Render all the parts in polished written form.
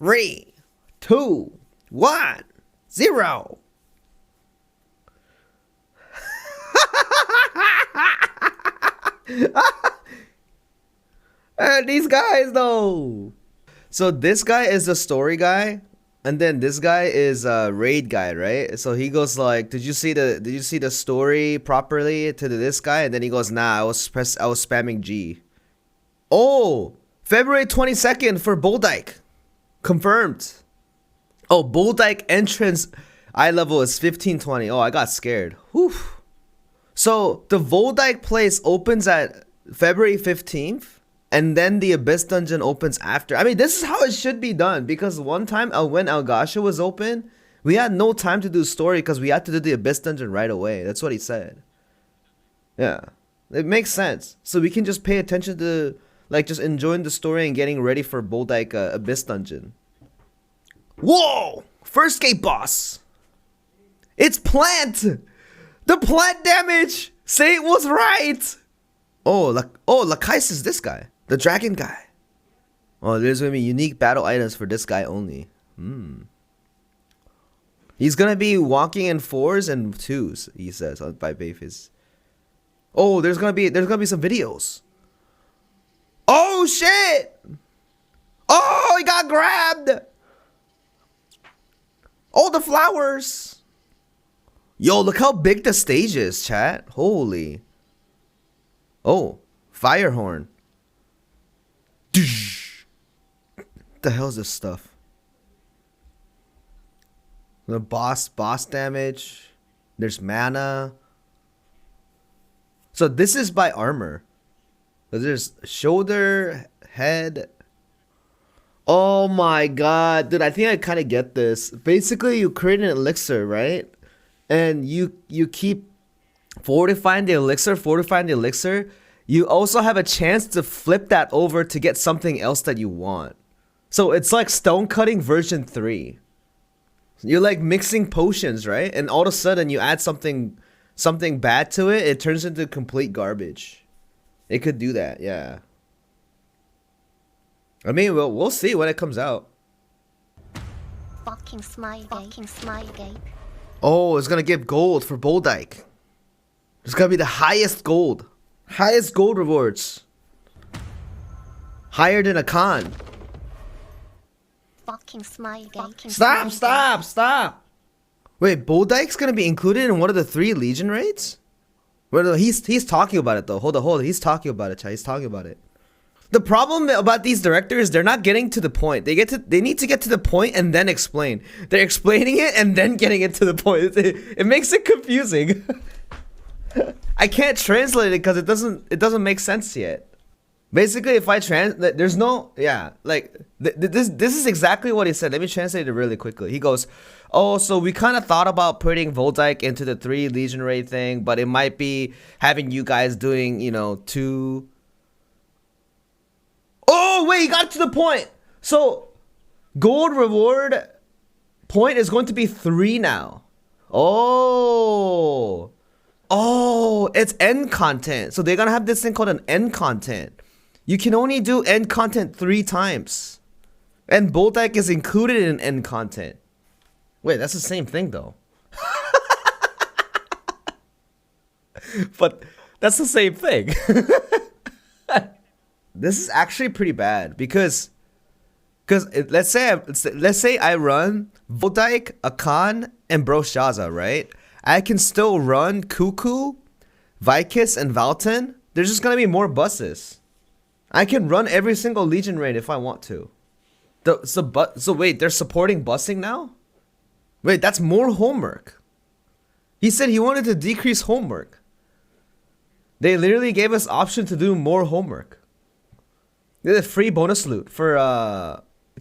3, 2, 1, 0. These guys though. So this guy is the story guy, and then this guy is a raid guy, right? So he goes like, did you see the story properly to this guy? And then he goes, nah, I was spamming G. Oh, February 22nd for Voldike. Confirmed. Oh, Voldike entrance eye level is 1520. Oh, I got scared. Whew. So the Voldike place opens at February 15th, and then the Abyss Dungeon opens after. I mean, this is how it should be done, because one time when Algasha was open, we had no time to do story because we had to do the Abyss Dungeon right away. That's what he said. Yeah, it makes sense. So we can just pay attention to, like, just enjoying the story and getting ready for Voldike Abyss Dungeon. Whoa! First gate boss! It's plant! The plant damage! Say it was right! Oh, Lakais is this guy. The dragon guy. Oh, there's gonna be unique battle items for this guy only. He's gonna be walking in 4s and 2s, he says by Bayface. Oh, there's gonna be some videos. Oh shit! Oh, he got grabbed! Oh, the flowers! Yo, look how big the stage is, chat. Holy. Oh, fire horn. What the hell is this stuff? The boss damage. There's mana. So this is by armor. So there's shoulder, head. Oh my god, dude, I think I kind of get this. Basically, you create an elixir, right? And you keep fortifying the elixir. You also have a chance to flip that over to get something else that you want. So it's like stone cutting version 3. You're like mixing potions, right? And all of a sudden you add something bad to it, it turns into complete garbage. It could do that, yeah. I mean, we'll see when it comes out. Fucking smile gate. Oh, it's gonna give gold for Voldike. It's gonna be the highest gold. Highest gold rewards. Higher than a con. Fucking smile gate. Stop. Wait, Voldike's gonna be included in one of the 3 Legion raids? Well, he's talking about it though. Hold on. He's talking about it, chat. He's talking about it. The problem about these directors, they're not getting to the point. They need to get to the point and then explain. They're explaining it and then getting it to the point. It makes it confusing. I can't translate it because it doesn't make sense yet. Basically, if I there's no, yeah, like this is exactly what he said. Let me translate it really quickly. He goes, oh, so we kind of thought about putting Voldike into the 3 Legion raid thing, but it might be having you guys doing, 2. Oh, wait, he got to the point. So, gold reward point is going to be 3 now. Oh, it's end content. So they're going to have this thing called an end content. You can only do end content 3 times. And Voldike is included in end content. Wait, that's the same thing though. But that's the same thing. This is actually pretty bad because let's say I run Voldike, Akan, and Broshaza, right? I can still run Cuckoo, Vikis, and Valten. There's just gonna be more buses. I can run every single Legion raid if I want to. So wait, they're supporting busing now? Wait, that's more homework. He said he wanted to decrease homework. They literally gave us option to do more homework. There's a free bonus loot for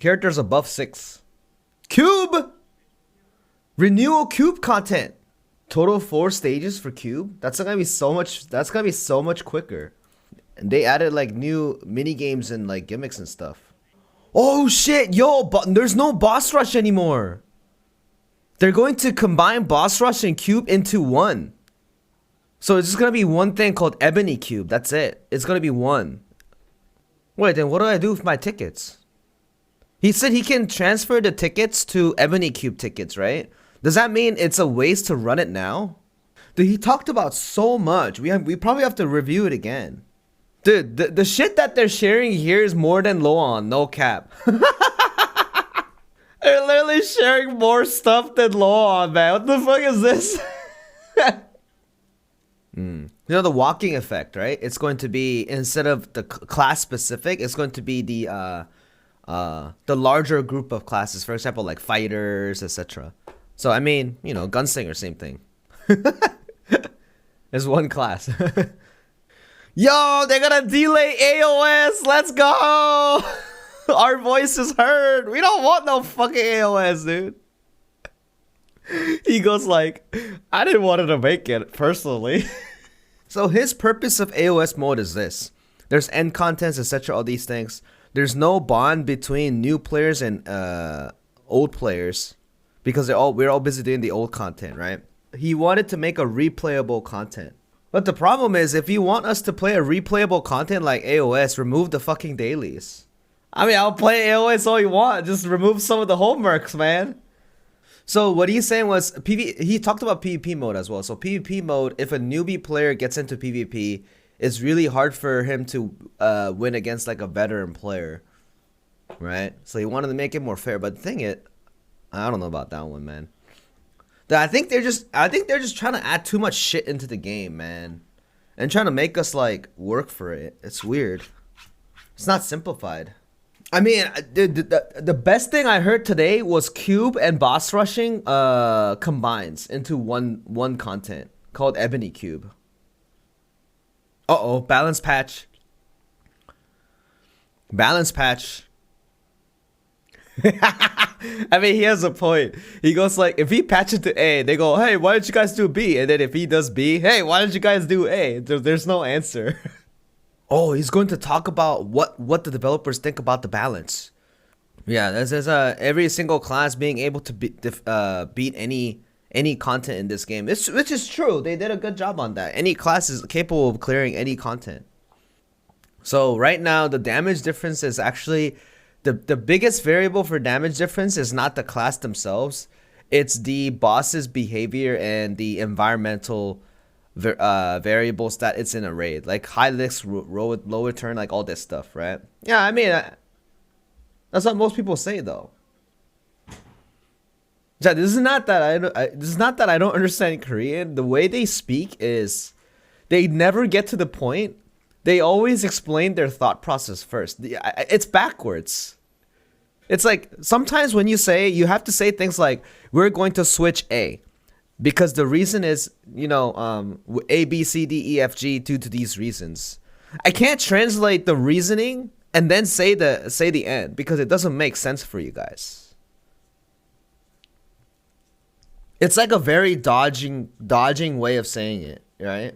characters above 6. Cube! Renewal cube content. Total 4 stages for cube. That's gonna be so much quicker. And they added like new mini games and like gimmicks and stuff. Oh shit, yo, but there's no boss rush anymore. They're going to combine boss rush and cube into 1. So it's just gonna be one thing called Ebony cube. That's it. It's gonna be 1. Wait, then what do I do with my tickets? He said he can transfer the tickets to Ebony Cube tickets, right? Does that mean it's a waste to run it now? Dude, he talked about so much. We probably have to review it again. Dude, the shit that they're sharing here is more than Loan, no cap. They're literally sharing more stuff than Loan, man. What the fuck is this? You know the walking effect, right? It's going to be, instead of the class specific, it's going to be the larger group of classes. For example, like fighters, etc. So I mean, you know, gunslinger, same thing. There's one class. Yo, they're gonna delay AOS. Let's go. Our voice is heard. We don't want no fucking AOS, dude. He goes like, I didn't want to make it personally. So his purpose of AOS mode is this. There's end contents, etc. All these things. There's no bond between new players and old players because we're all busy doing the old content, right? He wanted to make a replayable content. But the problem is, if you want us to play a replayable content like AOS, remove the fucking dailies. I mean, I'll play AOS all you want. Just remove some of the homeworks, man. So what he's saying was, he talked about PvP mode as well. So PvP mode, if a newbie player gets into PvP, it's really hard for him to win against like a veteran player, right? So he wanted to make it more fair. But the thing is, I don't know about that one, man. I think they're just trying to add too much shit into the game, man, and trying to make us like work for it. It's weird. It's not simplified. I mean, the best thing I heard today was cube and boss rushing combines into one content called Ebony Cube. Uh-oh, balance patch. Balance patch. I mean, he has a point. He goes like, if he patches to A, they go, hey, why didn't you guys do B? And then if he does B, hey, why didn't you guys do A? There's no answer. Oh, he's going to talk about what the developers think about the balance. Yeah, there's every single class being able to beat any content in this game. Which is true. They did a good job on that. Any class is capable of clearing any content. So right now, the damage difference is actually... The biggest variable for damage difference is not the class themselves. It's the boss's behavior and the environmental variables that it's in a raid. Like high licks, low return, like all this stuff, right? Yeah, I mean, that's what most people say, though. This is not that I don't understand Korean. The way they speak is they never get to the point. They always explain their thought process first. It's backwards. It's like sometimes when you have to say things like, we're going to switch A. Because the reason is, you know, A, B, C, D, E, F, G due to these reasons. I can't translate the reasoning and then say the end because it doesn't make sense for you guys. It's like a very dodging way of saying it, right?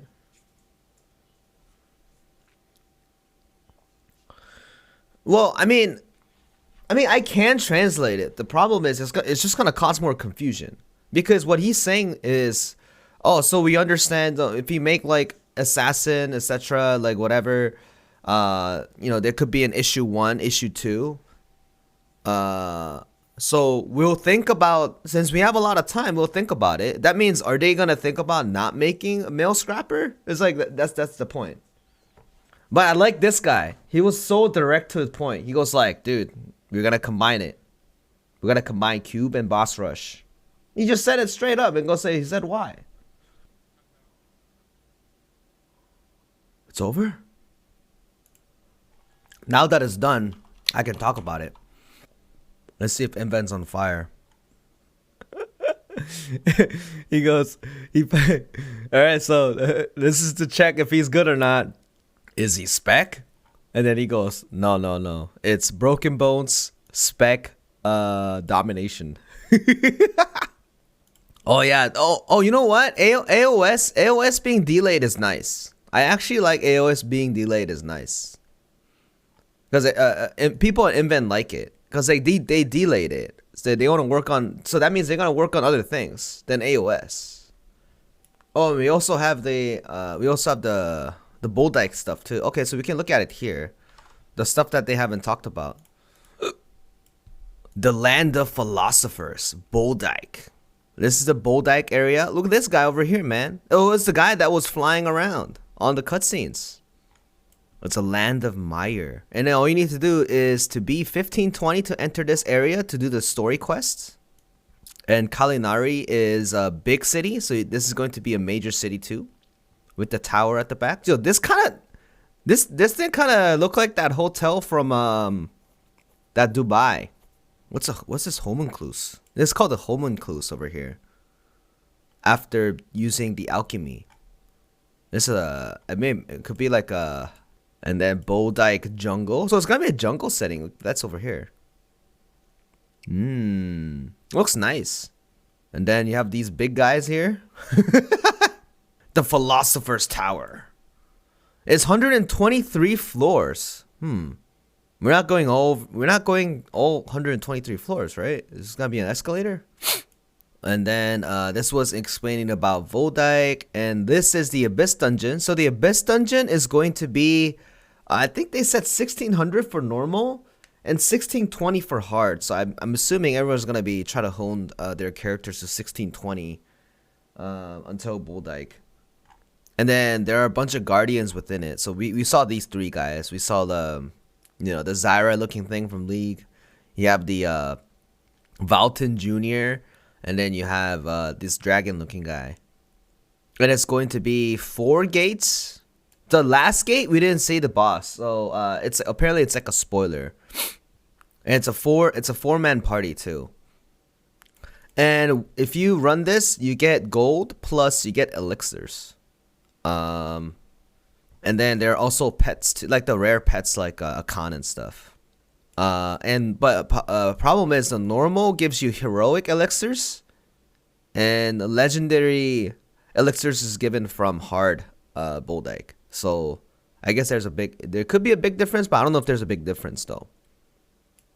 Well, I mean, I can translate it. The problem is it's just gonna cause more confusion because what he's saying is, oh, so we understand if you make like assassin, etc., like whatever, you know, there could be an issue 1, issue 2. So we'll think about, since we have a lot of time, we'll think about it. That means, are they gonna think about not making a male scrapper? It's like that's the point. But I like this guy. He was so direct to the point. He goes like, dude, we're going to combine it. We're going to combine cube and boss rush. He just said it straight up and he said why. It's over? Now that it's done, I can talk about it. Let's see if Invent's on fire. He goes, alright, so this is to check if he's good or not. Is he spec? And then he goes, no. It's broken bones, spec, domination. Oh yeah. Oh, you know what? AOS being delayed is nice. I actually like AOS being delayed is nice. Because people at Invent like it. Because they delayed it. So they want to work on, so that means they're gonna work on other things than AOS. Oh, and we also have the Voldike stuff too. Okay, so we can look at it here. The stuff that they haven't talked about. The land of philosophers, Voldike. This is the Voldike area. Look at this guy over here, man. Oh, it's the guy that was flying around on the cutscenes. It's a land of mire. And then all you need to do is to be 1520 to enter this area to do the story quests. And Kalinari is a big city, so this is going to be a major city too, with the tower at the back. Yo, this thing kind of look like that hotel from that Dubai. What's this homunclus? This is called the homunclus over here. After using the alchemy, this is it could be like a, and then Voldike jungle. So it's gonna be a jungle setting. That's over here. Looks nice. And then you have these big guys here. The Philosopher's Tower. It's 123 floors. We're not going all 123 floors, right? This is gonna be an escalator. And then this was explaining about Voldike, and this is the Abyss Dungeon. So the Abyss Dungeon is going to be, I think they said 1600 for normal and 1620 for hard. So I'm assuming everyone's gonna be trying to hone their characters to 1620 until Voldike. And then there are a bunch of guardians within it. So we saw these three guys. We saw the the Zyra looking thing from League. You have the Valton Jr. And then you have this dragon looking guy. And it's going to be 4 gates. The last gate we didn't see the boss. So it's apparently it's like a spoiler. And it's a 4-man party too. And if you run this, you get gold plus you get elixirs. And then there are also pets too, like the rare pets like a Khan and stuff. But problem is the normal gives you heroic elixirs, and the legendary elixirs is given from hard Voldike. So I guess there could be a big difference, but I don't know if there's a big difference though.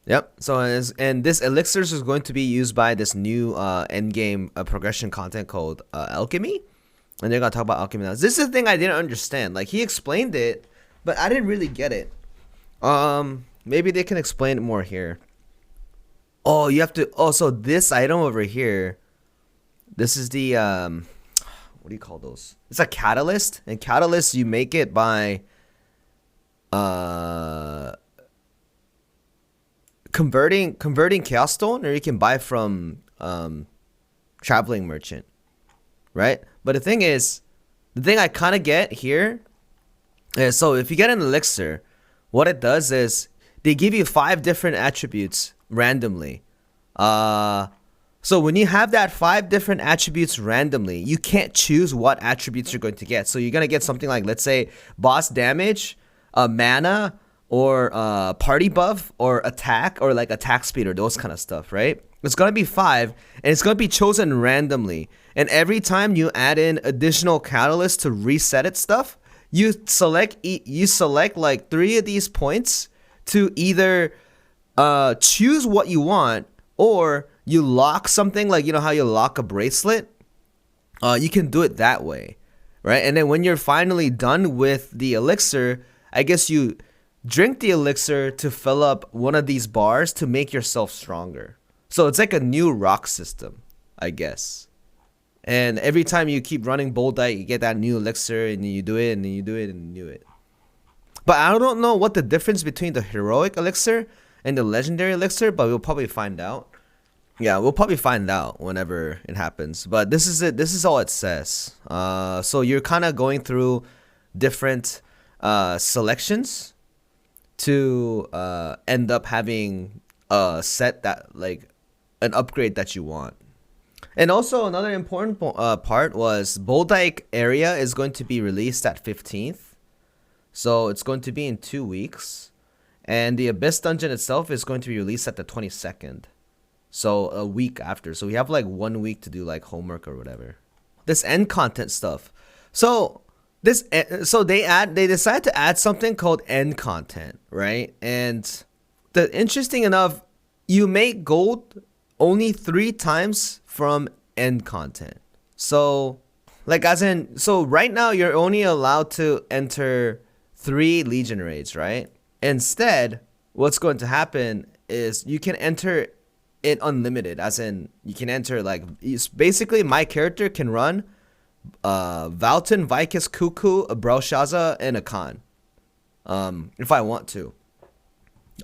Yep. So and this elixirs is going to be used by this new end game progression content called alchemy. And they're gonna talk about alchemy now. This is the thing I didn't understand. Like he explained it, but I didn't really get it. Maybe they can explain it more here. Oh, you have to. Oh, so this item over here. This is the what do you call those? It's a catalyst, and catalyst you make it by converting chaos stone, or you can buy from traveling merchant. Right? But the thing I kind of get here is, so if you get an elixir, what it does is they give you 5 different attributes randomly. So when you have that 5 different attributes randomly, you can't choose what attributes you're going to get. So you're going to get something like, let's say, boss damage, mana, or party buff, or attack, or like attack speed, or those kind of stuff, right? It's going to be 5, and it's going to be chosen randomly. And every time you add in additional catalysts to reset it stuff, you select like 3 of these points to either choose what you want, or you lock something, like you know how you lock a bracelet? You can do it that way, right? And then when you're finally done with the elixir, I guess you drink the elixir to fill up one of these bars to make yourself stronger. So it's like a new rock system, I guess. And every time you keep running Voldike, you get that new elixir, and then you do it, and then you do it, and you do it. But I don't know what the difference between the heroic elixir and the legendary elixir, but we'll probably find out. Yeah, we'll probably find out whenever it happens. But this is it. This is all it says. So you're kind of going through different selections to end up having a set that, like, an upgrade that you want. And also another important part was Voldike area is going to be released at 15th. So it's going to be in 2 weeks. And the Abyss Dungeon itself is going to be released at the 22nd. So a week after. So we have like 1 week to do like homework or whatever. This end content stuff. So they decide to add something called end content, right? And the interesting enough, you make gold only 3 times from end content. So like as in, so right now you're only allowed to enter 3 Legion raids, right? Instead, what's going to happen is you can enter it unlimited, as in you can enter like basically my character can run Valton, Vicus, Cuckoo, a Belshazzar, and a Khan. If I want to.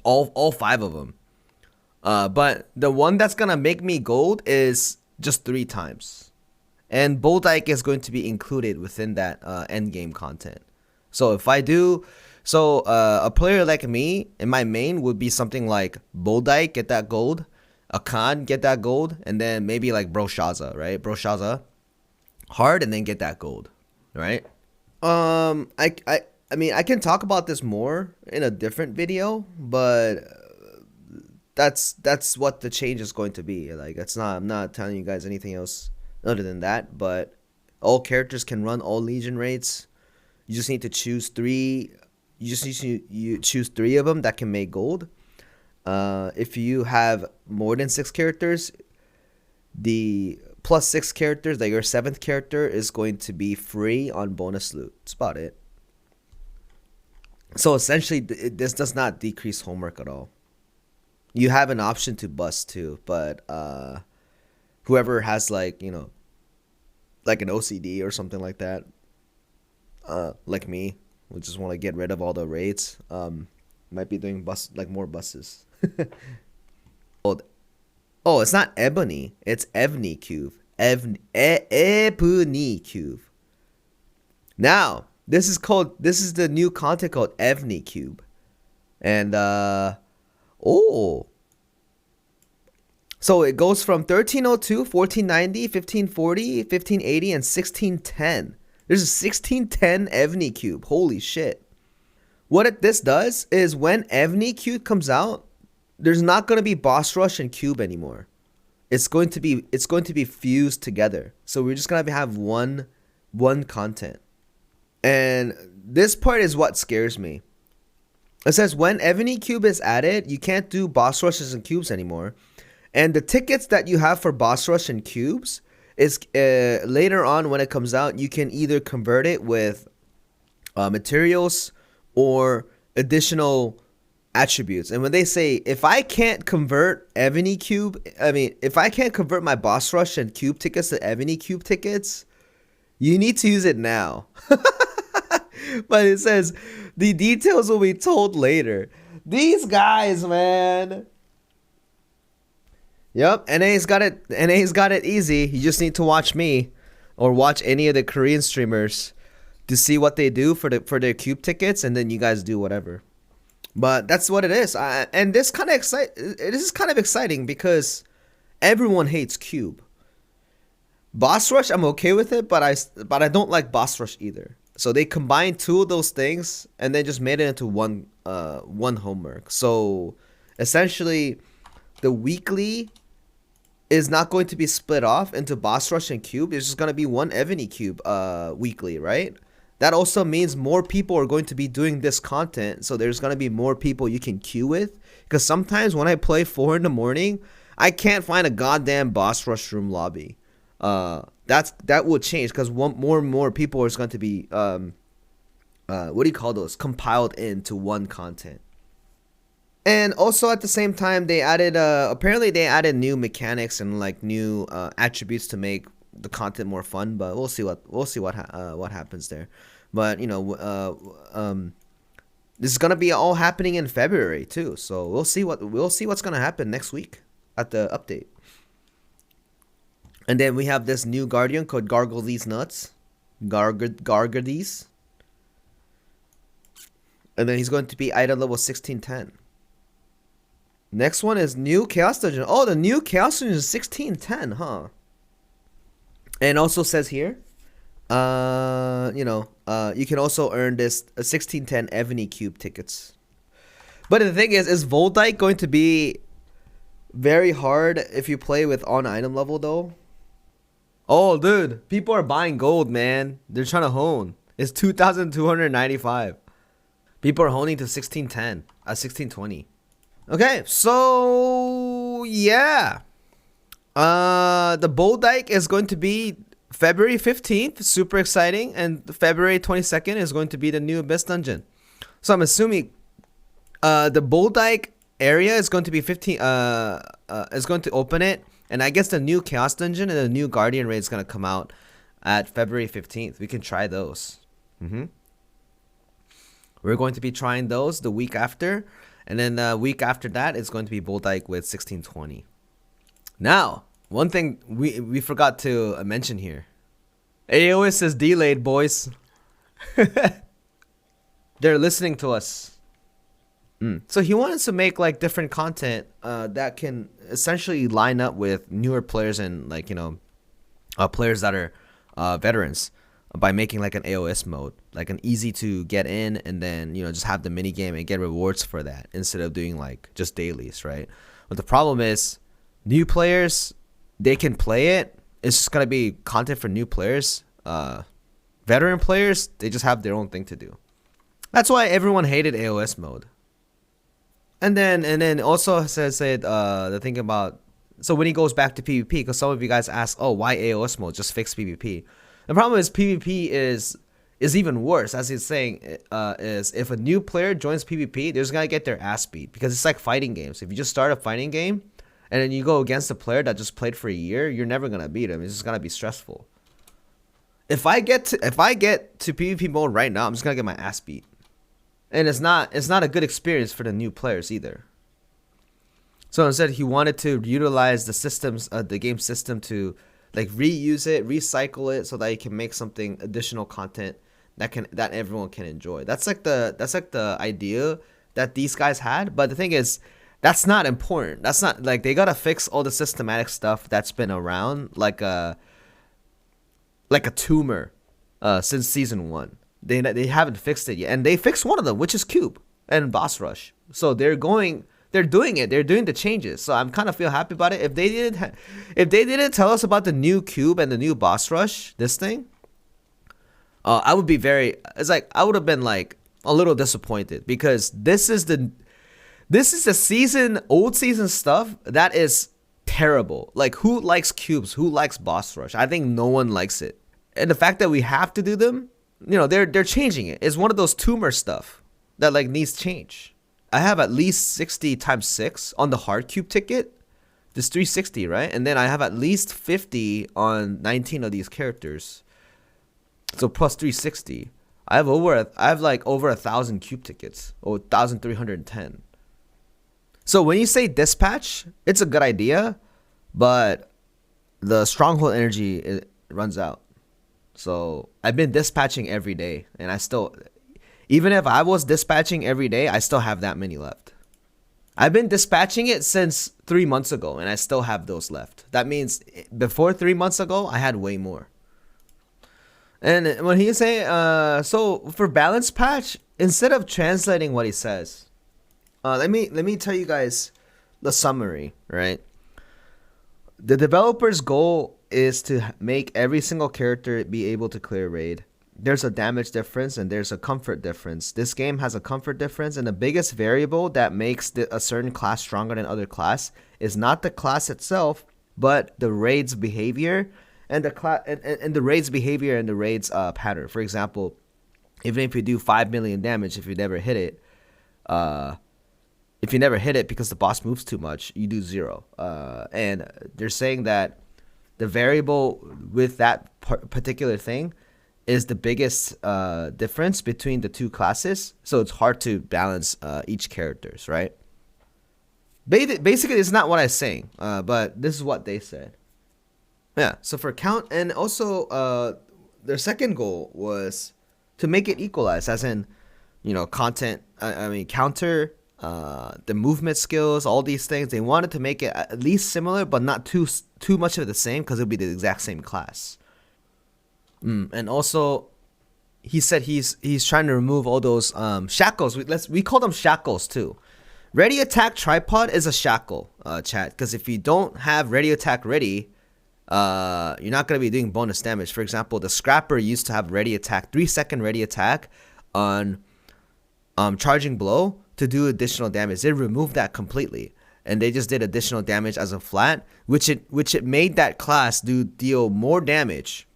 All 5 of them. But the one that's gonna make me gold is just 3 times. And Voldike is going to be included within that end game content. So if I do, a player like me in my main would be something like Voldike, get that gold, a Khan, get that gold, and then maybe like Belshazzar, right? Belshazzar, hard, and then get that gold, right? I mean, I can talk about this more in a different video, but that's what the change is going to be. Like, I'm not telling you guys anything else other than that, but all characters can run all Legion rates. You just need to choose 3. You just need to choose 3 of them that can make gold. If you have more than 6 characters, the plus 6 characters, like your 7th character, is going to be free on bonus loot. That's about it. So essentially, this does not decrease homework at all. You have an option to bust too, but whoever has like, you know, like an OCD or something like that, like me, we just want to get rid of all the raids, might be doing more buses. Oh, it's not Ebony, it's Ebony Cube. Ebony Cube. Now, this is the new content called Ebony Cube. And so it goes from 1302, 1490, 1540, 1580, and 1610. There's a 1610 Ebony Cube. Holy shit. What this does is when Ebony Cube comes out, there's not going to be boss rush and cube anymore. It's going to be fused together. So we're just going to have one content. And this part is what scares me. It says when Ebony Cube is added, you can't do boss rushes and cubes anymore. And the tickets that you have for boss rush and cubes is later on when it comes out, you can either convert it with materials or additional attributes. And when they say, if I can't convert Ebony Cube, if I can't convert my boss rush and cube tickets to Ebony Cube tickets, you need to use it now. But it says the details will be told later. These guys, man. Yep, NA's got it easy. You just need to watch me or watch any of the Korean streamers to see what they do for their cube tickets, and then you guys do whatever. But that's what it is. And this is kind of exciting because everyone hates cube. Boss rush, I'm okay with it, but I don't like boss rush either. So they combined 2 of those things and then just made it into one homework. So essentially, the weekly is not going to be split off into boss rush and cube. It's just going to be one Ebony Cube weekly, right? That also means more people are going to be doing this content. So there's going to be more people you can queue with. Because sometimes when I play 4 in the morning, I can't find a goddamn boss rush room lobby. That will change because more and more people are going to be what do you call those, compiled into one content. And also at the same time, they added apparently they added new mechanics and like new attributes to make the content more fun. But we'll see what happens there. But you know, this is gonna be all happening in February too. So we'll see what's gonna happen next week at the update. And then we have this new Guardian called Gargle These Nuts. Gargle These. And then he's going to be item level 1610. Next one is new Chaos Dungeon. Oh, the new Chaos Dungeon is 1610, huh? And also says here, you know, you can also earn this 1610 Ebony Cube tickets. But the thing is Voldike going to be very hard if you play with on item level though? Oh, dude, people are buying gold, man. They're trying to hone. It's 2,295. People are honing to 1610, 1620. Okay, so yeah. The Voldike is going to be February 15th, super exciting, and February 22nd is going to be the new Abyss dungeon. So I'm assuming the Voldike area is going to be 15. Is going to open it, and I guess the new Chaos Dungeon and the new Guardian raid is gonna come out at February 15th. We can try those. We're going to be trying those the week after, and then the week after that is going to be Voldike with 1620. Now, one thing we forgot to mention here. AOS is delayed, boys. They're listening to us. So he wanted to make like different content that can essentially line up with newer players and like, players that are veterans by making like an AOS mode, like an easy to get in and then, just have the mini game and get rewards for that instead of doing like just dailies, right? But the problem is new players, they can play it. It's just going to be content for new players. Veteran players, they just have their own thing to do. That's why everyone hated AOS mode. And then also said the thing about, so when he goes back to PvP, because some of you guys ask, oh, why AOS mode? Just fix PvP. The problem is PvP is even worse, as he's saying, is if a new player joins PvP, they're just gonna get their ass beat because it's like fighting games. If you just start a fighting game and then you go against a player that just played for a year, you're never gonna beat him. It's just gonna be stressful. If I get to PvP mode right now, I'm just gonna get my ass beat. And it's not a good experience for the new players either. So instead, he wanted to utilize the systems, the game system, to like reuse it, recycle it, so that he can make something additional content that everyone can enjoy. That's like the idea that these guys had. But the thing is, that's not important. That's not like they gotta fix all the systematic stuff that's been around, like a tumor, since season 1. They haven't fixed it yet, and they fixed one of them, which is Cube and Boss Rush. So they're doing it. They're doing the changes. So I'm kind of feel happy about it. If they didn't tell us about the new Cube and the new Boss Rush, this thing, I would be I would have been like a little disappointed, because this is the old season stuff that is terrible. Like, who likes cubes? Who likes Boss Rush? I think no one likes it. And the fact that we have to do them, they're changing it. It's one of those tumor stuff that like needs change. I have at least 60 times 6 on the hard cube ticket. This 360, right? And then I have at least 50 on 19 of these characters. So plus 360. I have over 1,000 cube tickets, or 1,310. So when you say dispatch, it's a good idea, but the stronghold energy, it runs out. So I've been dispatching every day, and even if I was dispatching every day, I still have that many left. I've been dispatching it since 3 months ago, and I still have those left. That means before 3 months ago, I had way more. And when he say, so for balance patch, instead of translating what he says, let me tell you guys the summary, right? The developer's goal is to make every single character be able to clear raid. There's a damage difference and there's a comfort difference. This game has a comfort difference, and the biggest variable that makes a certain class stronger than other class is not the class itself, but the raid's behavior and the raid's behavior and the raid's pattern. For example, even if you do 5 million damage, if you never hit it, because the boss moves too much, you do 0. And they're saying that the variable with that particular thing is the biggest difference between the two classes. So it's hard to balance each characters, right? Basically, it's not what I'm saying, but this is what they said. Yeah, so for count, and also their second goal was to make it equalized, as in, content, counter, the movement skills, all these things. They wanted to make it at least similar, but not too much of the same, because it'll be the exact same class. And also, he said he's trying to remove all those shackles. We call them shackles too. Ready attack tripod is a shackle, chat, because if you don't have ready attack ready, you're not going to be doing bonus damage. For example, the scrapper used to have ready attack, 3-second ready attack on charging blow to do additional damage. They removed that completely, and they just did additional damage as a flat, which it made that class deal more damage,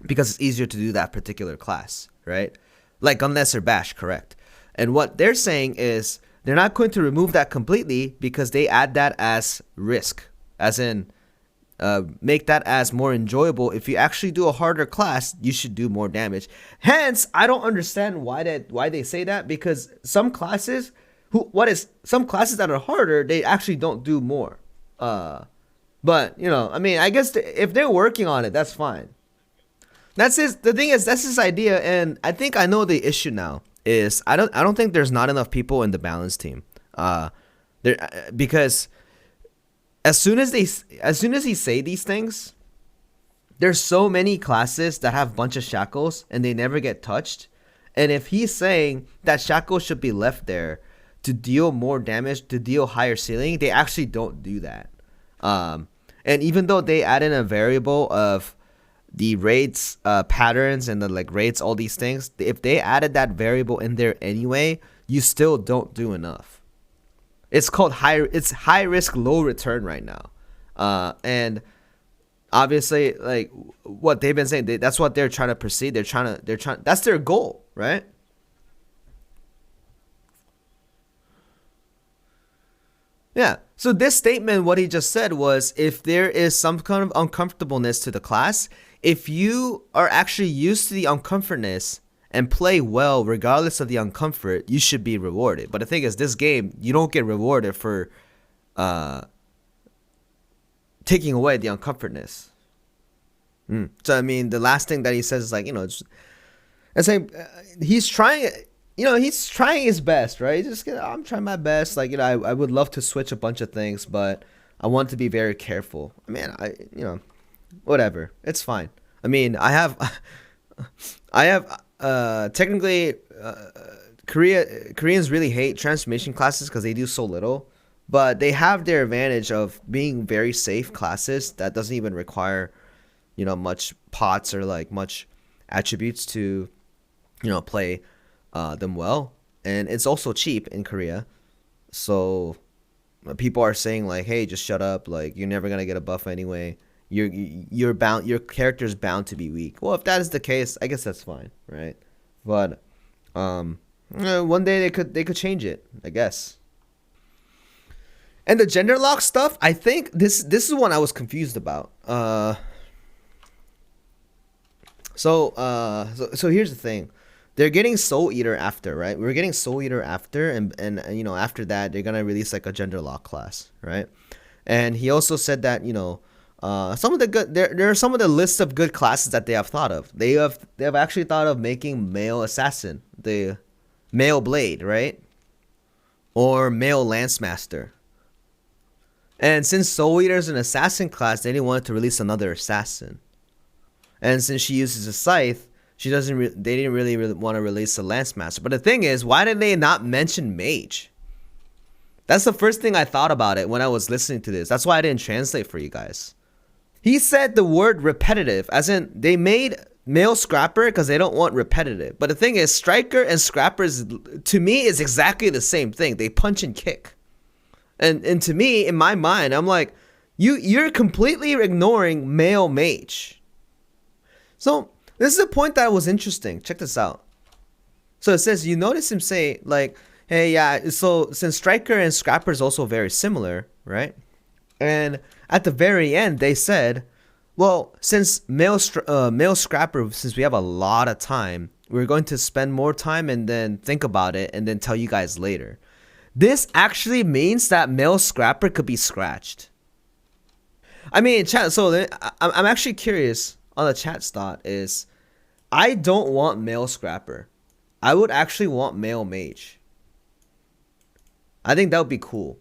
because it's easier to do that particular class, right? Like unless or bash, correct? And what they're saying is they're not going to remove that completely because they add that as risk, as in make that as more enjoyable. If you actually do a harder class, you should do more damage. Hence, I don't understand why they say that, because some classes that are harder, they actually don't do more. But you know, I mean, I guess if they're working on it, that's fine. The thing is, that's his idea, and I think I know the issue now is I don't think there's not enough people in the balance team. Because as soon as he say these things, there's so many classes that have a bunch of shackles and they never get touched. And if he's saying that shackles should be left there to deal more damage, to deal higher ceiling, they actually don't do that. And even though they add in a variable of the raids patterns and the like raids, all these things, if they added that variable in there anyway, you still don't do enough. It's called high risk, low return right now. And obviously, like what they've been saying, that's what they're trying to proceed. They're trying, that's their goal, right? Yeah. So this statement, what he just said was, if there is some kind of uncomfortableness to the class, if you are actually used to the uncomfortness and play well regardless of the uncomfort, you should be rewarded. But the thing is, this game, you don't get rewarded for taking away the uncomfortness. So I mean, the last thing that he says is like, you know, it's like he's trying, you know, he's trying his best, right? I'm trying my best. Like, you know, I would love to switch a bunch of things, but I want to be very careful. I mean, you know, whatever, it's fine. I mean, I have technically Koreans really hate transformation classes because they do so little, but they have their advantage of being very safe classes that doesn't even require, you know, much pots or like much attributes to, you know, play them well. And it's also cheap in Korea, so people are saying like, hey, just shut up, like you're never gonna get a buff anyway. Your character's bound to be weak. Well, if that is the case, I guess that's fine, right? But one day they could change it, I guess. And the gender lock stuff, I think this is one I was confused about. So here's the thing. They're getting Soul Eater after, right? We're getting Soul Eater after, and you know, after that they're gonna release like a gender lock class, right? And he also said that, you know, some of the good there are some of the lists of good classes that they have thought of. They have actually thought of making male assassin, the male blade, right? Or male lance master. And since Soul Eater is an assassin class, they didn't want to release another assassin. And since she uses a scythe, they didn't really want to release a lance master. But the thing is, why did they not mention mage? That's the first thing I thought about it when I was listening to this. That's why I didn't translate for you guys. He said the word repetitive, as in they made male scrapper because they don't want repetitive. But the thing is, striker and scrappers, to me, is exactly the same thing. They punch and kick. And to me, in my mind, I'm like, you're completely ignoring male mage. So this is a point that was interesting. Check this out. So it says, you notice him say like, hey, yeah, so since striker and scrapper is also very similar, right? And at the very end, they said, well, since male scrapper, since we have a lot of time, we're going to spend more time and then think about it and then tell you guys later. This actually means that male scrapper could be scratched. I mean, chat. So I'm actually curious on the chat's thought is, I don't want male scrapper. I would actually want male mage. I think that would be cool.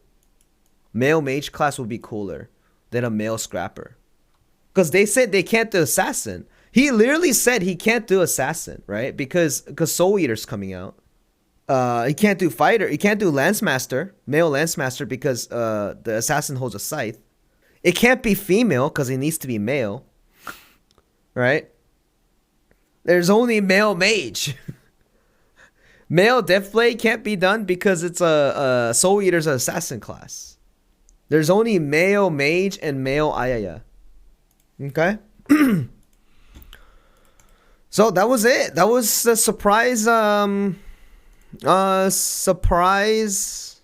Male mage class would be cooler than a male scrapper. Because they said they can't do assassin. He literally said he can't do assassin, right? Because Soul Eater's coming out. He can't do fighter. He can't do lance master, male lance master, because the assassin holds a scythe. It can't be female because it needs to be male, right? There's only male mage. Male Deathblade can't be done because it's a Soul Eater's assassin class. There's only male mage and male Ayaya. Okay. So that was it. That was the surprise. Surprise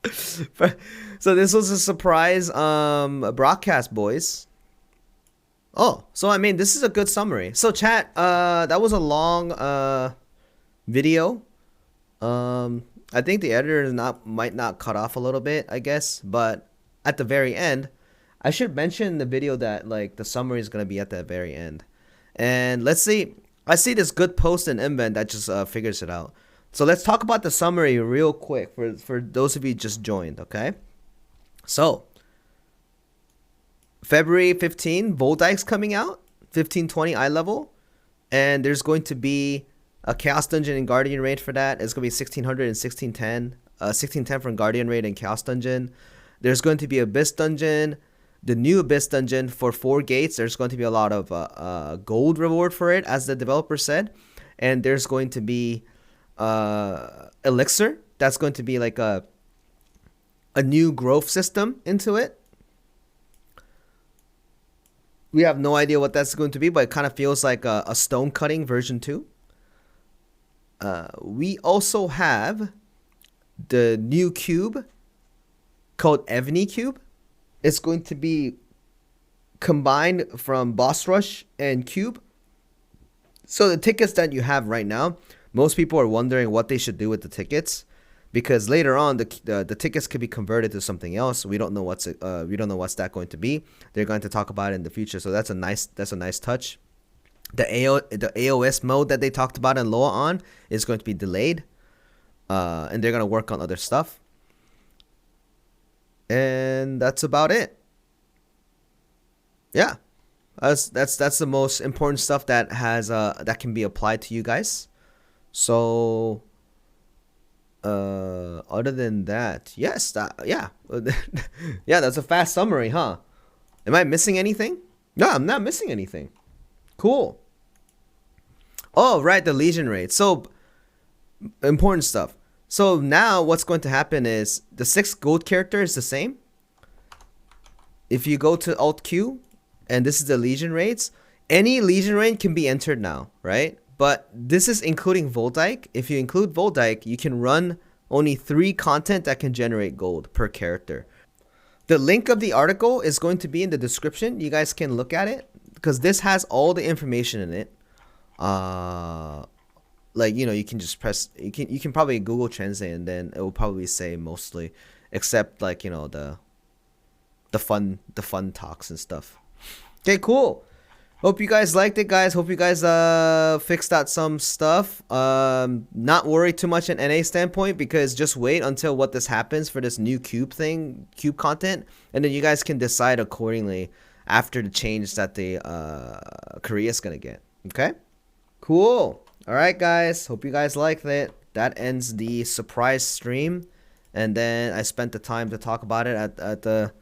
So this was a surprise broadcast, boys. Oh, so I mean, this is a good summary. So chat, that was a long video. I think the editor is might not cut off a little bit, I guess, but at the very end, I should mention in the video that like the summary is gonna be at the very end. And let's see, I see this good post in Invent that just figures it out. So let's talk about the summary real quick for those of you just joined, okay? So February 15, Voldike's coming out, 1520 eye level, and there's going to be a Chaos Dungeon and Guardian Raid for that. It's going to be 1600 and 1610. 1610 from Guardian Raid and Chaos Dungeon. There's going to be Abyss Dungeon, the new Abyss Dungeon for 4 gates. There's going to be a lot of gold reward for it, as the developer said. And there's going to be Elixir. That's going to be like a new growth system into it. We have no idea what that's going to be, but it kind of feels like a stone cutting version 2. We also have the new cube called Ebony Cube. It's going to be combined from Boss Rush and Cube. So the tickets that you have right now, most people are wondering what they should do with the tickets, because later on the tickets could be converted to something else. We don't know what's that going to be. They're going to talk about it in the future. So that's a nice touch. The AOS mode that they talked about in Loa on is going to be delayed, and they're going to work on other stuff. And that's about it. Yeah, that's the most important stuff that has that can be applied to you guys. So other than that, yes, yeah. Yeah, that's a fast summary, huh? Am I missing anything? No, I'm not missing anything. Cool. Oh, right, the Legion raid. So important stuff. So now what's going to happen is the 6th gold character is the same. If you go to Alt Q, and this is the Legion raids, any Legion raid can be entered now, right? But this is including Voldike. If you include Voldike, you can run only 3 content that can generate gold per character. The link of the article is going to be in the description. You guys can look at it, because this has all the information in it. Like, you know, you can just press, you can probably Google Translate, and then it will probably say mostly, except like, you know, the fun talks and stuff. Okay, cool. Hope you guys liked it, guys. Hope you guys fixed out some stuff. Not worried too much in NA standpoint, because just wait until what this happens for this new cube content, and then you guys can decide accordingly after the change that the Korea's gonna get. Okay, cool. All right, guys, hope you guys liked it. That ends the surprise stream, and then I spent the time to talk about it at the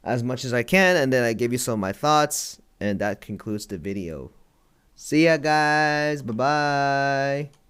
as much as I can, and then I gave you some of my thoughts, and that concludes the video. See ya, guys. Bye bye.